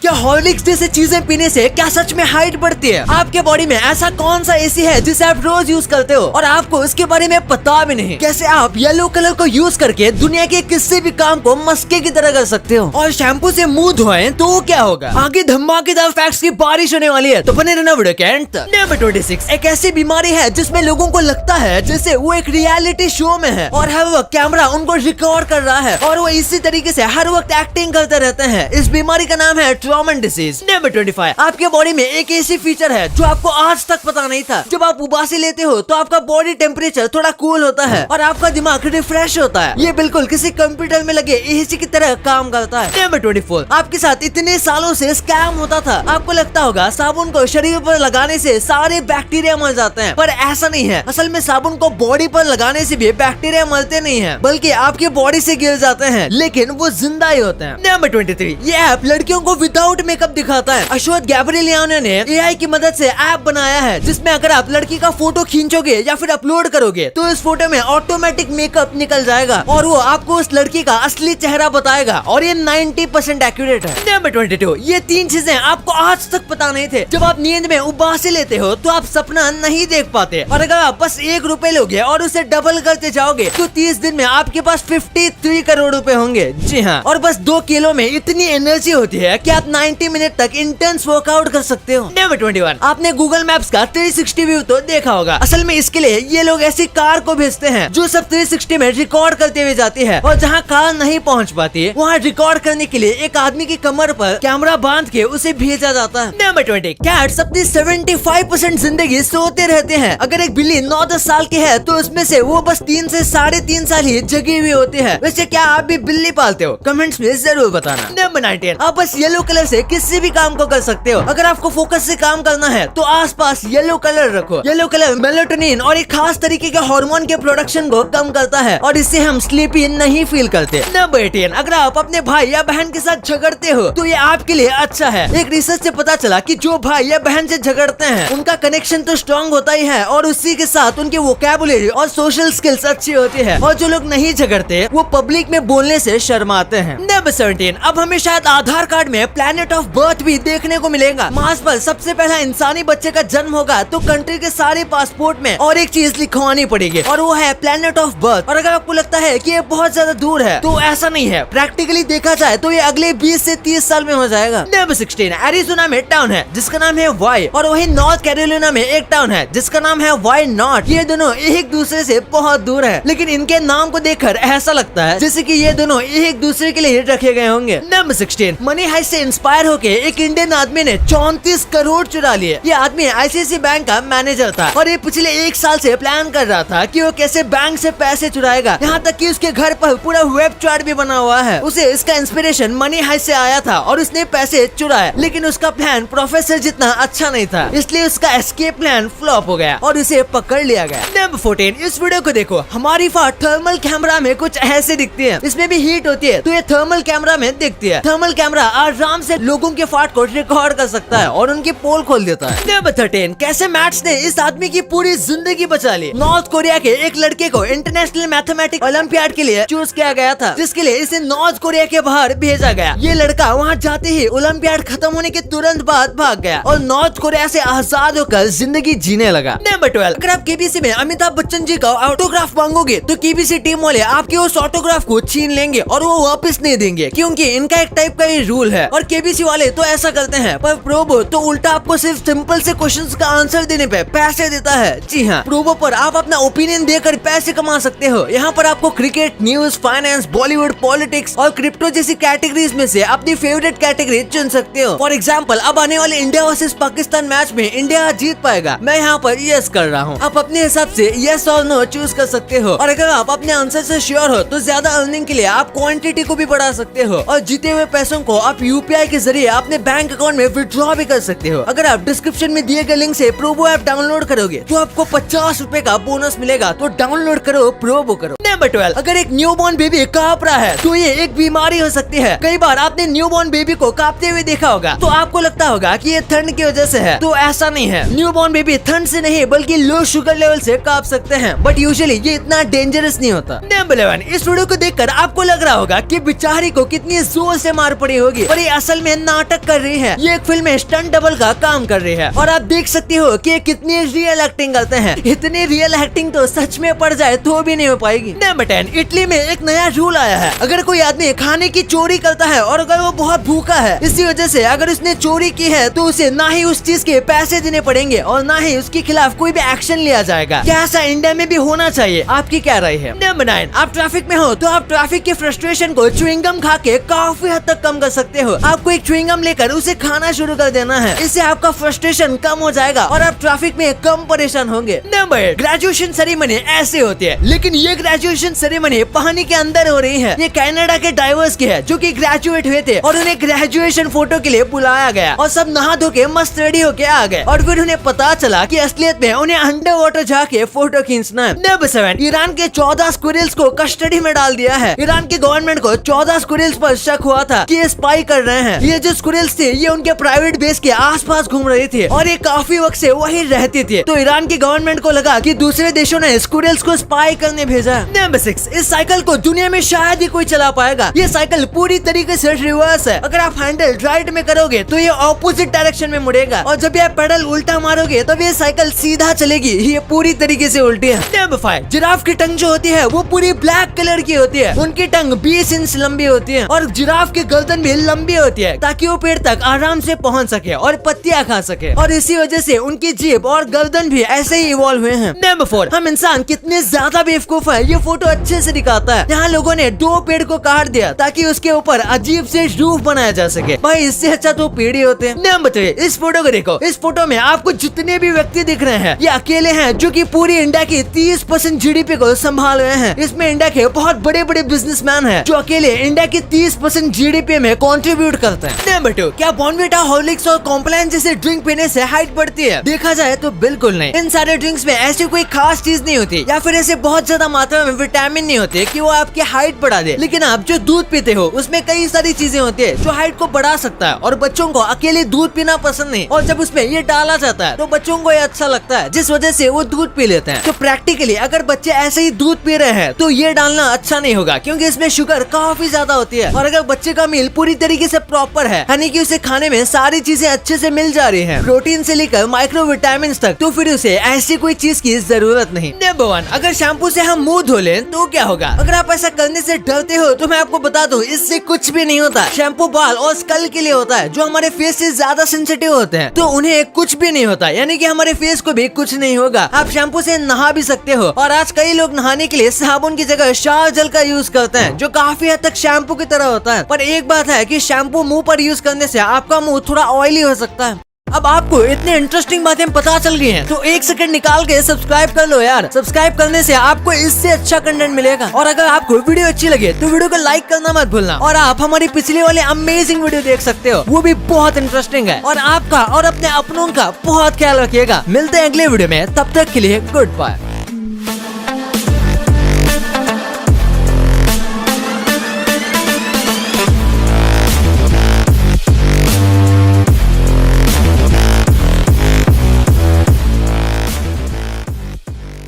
क्या हॉर्लिक्स जैसे चीजें पीने से क्या सच में हाइट बढ़ती है? आपके बॉडी में ऐसा कौन सा एसी है जिसे आप रोज यूज करते हो और आपको उसके बारे में पता भी नहीं? कैसे आप येलो कलर को यूज करके दुनिया के किसी भी काम को मस्के की तरह कर सकते हो? और शैम्पू से मुंह धोएं तो क्या होगा? आगे धमाकेदार फैक्ट्स की बारिश होने वाली है, तो बने रहना वीडियो के एंड तक। नंबर 26, एक ऐसी बीमारी है जिसमें लोगों को लगता है जैसे वो एक रियलिटी शो में है और हर वक्त कैमरा उनको रिकॉर्ड कर रहा है और वो इसी तरीके से हर वक्त एक्टिंग करते रहते हैं। इस बीमारी का नाम है ट्रॉमन डिसीज। नंबर 25, आपके बॉडी में एक ऐसी फीचर है जो आपको आज तक पता नहीं था। जब आप उबासी लेते हो तो आपका बॉडी टेम्परेचर थोड़ा कूल होता है और आपका दिमाग रिफ्रेश होता है। ये बिल्कुल किसी कंप्यूटर में लगे एसी की तरह काम करता है। नंबर 24, आपके साथ इतने सालों से स्कैम होता था। आपको लगता होगा साबुन को शरीर पर लगाने से सारे बैक्टीरिया मर जाते हैं, पर ऐसा नहीं है। असल में साबुन को बॉडी पर लगाने से भी बैक्टीरिया मरते नहीं हैं, बल्कि आपकी बॉडी से गिर जाते हैं, लेकिन वो जिंदा ही होते हैं। नंबर 23, ये ऐप लड़कियों को विदाउट मेकअप दिखाता है। अशोक गैब्रिलियानो ने एआई की मदद से ऐप बनाया है जिसमें अगर आप लड़की का फोटो खींचोगे या फिर अपलोड करोगे तो इस फोटो में ऑटोमेटिक मेकअप निकल जाएगा और वो आपको उस लड़की का असली चेहरा बताएगा और ये 90% एक्यूरेट है। नंबर 22, ये 3 चीजें आपको आज तक पता नहीं थे। जब आप नींद में उबासी लेते हो तो आप सपना नहीं देख पाते और अगर आप बस 1 रुपए लोगे और उसे डबल करते जाओगे तो 30 दिन में आपके पास 53 करोड़ रुपए होंगे। जी हाँ, और बस 2 किलो में इतनी एनर्जी होती है कि आप 90 मिनट तक इंटेंस वर्कआउट कर सकते हो। नंबर 21, आपने गूगल मैप्स का 360 व्यू तो देखा होगा। असल में इसके लिए ये लोग ऐसी कार को भेजते हैं जो सब 360 में रिकॉर्ड करते हुए जाती है और जहाँ कार नहीं पहुँच पाती वहाँ रिकॉर्ड करने के लिए एक आदमी की कमर पर कैमरा बांध के उसे भेजा जाता है। नंबर 20, कैट्स अपनी 75% जिंदगी सोते रहते हैं। अगर एक बिल्ली 9-10 साल की है तो उसमें से वो बस 3 से 3.5 साल ही जगी हुई होती है। वैसे क्या आप भी बिल्ली पालते हो? कमेंट्स में जरूर बताना। नंबर 19, आप बस येलो कलर से किसी भी काम को कर सकते हो। अगर आपको फोकस से काम करना है तो आसपास येलो कलर रखो। येलो कलर मेलाटोनिन और एक खास तरीके के हार्मोन के प्रोडक्शन को कम करता है और इससे हम स्लीपी नहीं फील करते। नंबर 18, अगर आप अपने भाई या बहन के साथ झगड़ते हो तो ये आपके लिए अच्छा है। एक रिसर्च से पता चला कि जो भाई या बहन से झगड़ते हैं उनका कनेक्शन तो स्ट्रॉन्ग होता ही है और उसी के साथ उनकी वोकैबुलरी और सोशल स्किल्स अच्छी होती है और जो लोग नहीं झगड़ते वो पब्लिक में बोलने से शर्माते हैं। नंबर 17, अब हमें शायद आधार कार्ड में प्लैनेट ऑफ बर्थ भी देखने को मिलेगा। मार्स पर सबसे पहला इंसानी बच्चे का जन्म होगा तो कंट्री के सारे पासपोर्ट में और एक चीज लिखवानी पड़ेगी और वो है प्लैनेट ऑफ बर्थ। और अगर आपको लगता है कि ये बहुत ज्यादा दूर है तो ऐसा नहीं है। प्रैक्टिकली देखा जाए तो ये अगले 20 से 30 साल में हो जाएगा। नंबर 16, एरिज़ोना में टाउन है जिसका नाम है वाई और वही नॉर्थ कैरोलिना में एक टाउन है जिसका नाम है वाई नॉट। ये दोनों एक दूसरे से बहुत दूर है, लेकिन इनके नाम को देखकर ऐसा लगता है जैसे कि ये दोनों एक दूसरे के लिए रखे गए होंगे। नंबर 16, मनी हाइस्ट से इंस्पायर होके एक इंडियन आदमी ने 34 करोड़ चुरा लिए। ये आदमी आईसीआईसीआई बैंक का मैनेजर था और ये पिछले 1 साल से प्लान कर रहा था कि वो कैसे बैंक से पैसे चुराएगा। यहाँ तक कि उसके घर पर पूरा वेब चार्ट भी बना हुआ है। उसे इसका इंस्पिरेशन मनी हाइस्ट से आया था और उसने पैसे चुराए, लेकिन उसका प्लान प्रोफेसर जितना अच्छा नहीं था, इसलिए उसका एस्केप प्लान फ्लॉप हो गया और उसे पकड़ लिया गया। नंबर 14, इस वीडियो को देखो। हमारी फाट थर्मल कैमरा में कुछ ऐसे दिखती है। इसमें भी हीट होती है तो ये थर्मल कैमरा में दिखती है। थर्मल कैमरा आराम से लोगों के फाट को रिकॉर्ड कर सकता है और उनकी पोल खोल देता है। नंबर 13, कैसे मैथ्स ने इस आदमी की पूरी जिंदगी बचा ली। नॉर्थ कोरिया के एक लड़के को इंटरनेशनल मैथमेटिक्स ओलंपियाड के लिए चूज किया गया था, जिसके लिए इसे नॉर्थ कोरिया के बाहर भेजा गया। ये लड़का वहाँ जाते ही ओलंपियाड खत्म होने के तुरंत बाद भाग गया और नॉर्थ कोरिया से आजाद होकर जिंदगी जीने लगा। नंबर 12, अगर आप केबीसी में अमिताभ बच्चन जी का ऑटोग्राफ मांगोगे तो केबीसी टीम वाले आपके उस ऑटोग्राफ को छीन लेंगे और वो वापस नहीं देंगे, क्योंकि इनका एक टाइप का ये रूल है। और केबीसी वाले तो ऐसा करते हैं, पर प्रोबो तो उल्टा आपको सिर्फ सिंपल से क्वेश्चंस का आंसर देने पे पैसे देता है। जी हाँ, प्रोबो पर आप अपना ओपिनियन देकर पैसे कमा सकते हो। यहाँ पर आपको cricket, news, finance, Bollywood, politics और क्रिप्टो जैसी कैटेगरीज में से अपनी फेवरेट कैटेगरी चुन सकते हो। फॉर एग्जाम्पल, अब आने वाले इंडिया वर्सेस पाकिस्तान मैच में इंडिया जीत पाएगा, मैं यहाँ पर यस कर रहा हूँ। आप अपने हिसाब से यस और नो चूज कर सकते हो और अगर आप अपने आंसर से श्योर हो तो ज्यादा अर्निंग के लिए आप क्वांटिटी को भी बढ़ा सकते हो और जीते हुए पैसों को आप यूपीआई के जरिए अपने बैंक अकाउंट में विड्रॉ भी कर सकते हो। अगर आप डिस्क्रिप्शन में दिए गए लिंक से प्रोबो ऐप डाउनलोड करोगे तो आपको 50 रुपए का बोनस मिलेगा, तो डाउनलोड करो, प्रोबो करो। नंबर 12, अगर एक न्यूबॉर्न बेबी कांप रहा है तो ये एक बीमारी हो सकती है। कई बार आपने न्यूबॉर्न बेबी को कांपते हुए देखा होगा तो आपको लगता होगा कि ये ठंड की वजह से है, तो ऐसा नहीं है। न्यूबॉर्न बेबी ठंड से नहीं बल्कि लो शुगर लेवल से कांप सकते हैं, बट यूजुअली ये इतना डेंजरस नहीं होता। नंबर 11, इस वीडियो को देखकर आपको लग रहा होगा कि बेचारी को कितनी जोर से मार पड़ी होगी, पर ये असल असल में नाटक कर रही है, ये एक फिल्म में स्टंट डबल का काम कर रही है। और आप देख सकते हो कि ये कितनी रियल एक्टिंग करते हैं। इतनी रियल एक्टिंग तो सच में पड़ जाए तो भी नहीं हो पाएगी। नंबर 10, इटली में एक नया रूल आया है। अगर कोई आदमी खाने की चोरी करता है और अगर वो बहुत भूखा है, इसी वजह से अगर उसने चोरी की है तो उसे ना ही उस चीज के पैसे देने पड़ेंगे और ना ही उसके खिलाफ कोई भी एक्शन लिया जाएगा। क्या ऐसा इंडिया में भी होना चाहिए? आपकी क्या राय है? नंबर 9, आप ट्रैफिक में हो तो आप ट्रैफिक के फ्रस्ट्रेशन को च्युइंगम खा के काफी हद तक कम कर सकते हो। आपको एक च्युइंगम लेकर उसे खाना शुरू कर देना है, इससे आपका फ्रस्ट्रेशन कम हो जाएगा और आप ट्रैफिक में कम परेशान होंगे। नंबर 8, ग्रेजुएशन सेरेमनी ऐसे होती है, लेकिन ये ग्रेजुएशन सेरेमनी पानी के अंदर हो रही है। ये कनाडा के डाइवर्स की है जो कि ग्रेजुएट हुए थे और उन्हें ग्रेजुएशन फोटो के लिए बुलाया गया और सब नहा धो के मस्त रेडी होके आ गए और फिर उन्हें पता चला कि असलियत में उन्हें अंडर वाटर जाके फोटो खींचना है। नंबर 7, ईरान के 14 स्क्विरल्स को कस्टडी में डाल दिया है। ईरान के गवर्नमेंट को 14 स्क्विरल्स पर शक हुआ था कि ये स्पाई कर रहे हैं। ये जो स्क्विरल्स थे ये उनके प्राइवेट बेस के आसपास घूम रहे थे और ये काफी वक्त से वही रहती थी। तो ईरान की गवर्नमेंट को लगा कि दूसरे देशों ने स्क्विरल्स को स्पाई करने भेजा। नंबर 6, इस साइकिल को दुनिया में शायद ही कोई चला पाएगा। ये साइकिल पूरी तरीके से रिवर्स है। अगर आप हैंडल राइट में करोगे तो ये ऑपोजिट डायरेक्शन में मुड़ेगा और जब ये पेडल उल्टा मारोगे तब ये साइकिल सीधा चलेगी। ये पूरी तरीके से उल्टी है। नंबर 5, जिराफ की टंग जो होती है वो पूरी ब्लैक कलर की होती है। उनकी टंग 20 इंच लंबी होती है और जिराफ की गर्दन भी लंबी होती है ताकि वो पेड़ तक आराम से पहुंच सके और पत्तियां खा सके और इसी वजह से उनकी जीभ और गर्दन भी ऐसे ही इवॉल्व हुए हैं। नंबर 4, हम इंसान कितने ज्यादा बेवकूफ है ये फोटो अच्छे से दिखाता है। यहाँ लोगों ने 2 पेड़ को काट दिया ताकि उसके ऊपर अजीब से रूफ बनाया जा सके। भाई इससे अच्छा तो पेड़ ही होते हैं। नंबर 3, इस फोटो को देखो। इस फोटो में आपको जितने भी व्यक्ति दिख रहे हैं ये अकेले हैं जो कि पूरी इंडिया की 30% जीडीपी को संभाल रहे हैं। इसमें इंडिया के बहुत बड़े बड़े बिजनेसमैन हैं जो अकेले इंडिया की 30% जीडीपी में कंट्रीब्यूट करते हैं। नंबर 2, क्या बॉर्नविटा, हॉर्लिक्स और कॉम्प्लान जैसे ड्रिंक पीने से हाइट बढ़ती है? देखा जाए तो बिल्कुल नहीं। इन सारे ड्रिंक्स में ऐसी कोई खास चीज नहीं होती या फिर ऐसे बहुत ज्यादा मात्रा में विटामिन नहीं होते कि वो आपकी हाइट बढ़ा दे। लेकिन आप जो दूध पीते हो उसमें कई सारी चीजें होती है जो हाइट को बढ़ा सकता है और बच्चों को अकेले दूध पीना पसंद नहीं और जब उसमें ये डाला जाता है तो बच्चों को ये अच्छा लगता है जिस वजह से वो दूध पी लेते हैं। तो प्रैक्टिकली अगर बच्चे ऐसे ही दूध पी रहे हैं तो ये डालना अच्छा नहीं होगा क्योंकि इसमें शुगर काफी ज्यादा होती है। और अगर बच्चे का मील पूरी तरीके से प्रॉपर है यानी कि उसे खाने में सारी चीजें अच्छे से मिल जा रही है, प्रोटीन से लेकर माइक्रो विटामिन तक, तो फिर उसे ऐसी कोई चीज की जरूरत नहीं। नंबर 1, अगर शैम्पू से हम मुंह धो लें तो क्या होगा? अगर आप ऐसा करने से डरते हो तो मैं आपको बता दूं इससे कुछ भी नहीं होता। शैम्पू बाल और स्कल के लिए होता है जो हमारे फेस से ज्यादा सेंसिटिव होते हैं, तो उन्हें कुछ भी नहीं होता, यानी कि हमारे फेस को भी कुछ नहीं होगा। आप शैम्पू से नहा भी सकते हो और आज कई लोग नहाने के लिए साबुन की जगह शावर जेल का यूज करते हैं जो काफी हद तक शैम्पू की तरह होता है। पर एक बात है कि शैम्पू मुंह पर यूज करने से आपका मुंह थोड़ा ऑयली हो सकता है। अब आपको इतने इंटरेस्टिंग बातें पता चल गई हैं, तो 1 सेकंड निकाल के सब्सक्राइब कर लो यार। सब्सक्राइब करने से आपको इससे अच्छा कंटेंट मिलेगा। और अगर आपको वीडियो अच्छी लगे तो वीडियो को लाइक करना मत भूलना। और आप हमारी पिछले वाले अमेजिंग वीडियो देख सकते हो, वो भी बहुत इंटरेस्टिंग है। और आपका और अपने अपनों का बहुत ख्याल रखिएगा। मिलते हैं अगले वीडियो में, तब तक के लिए गुड बाय।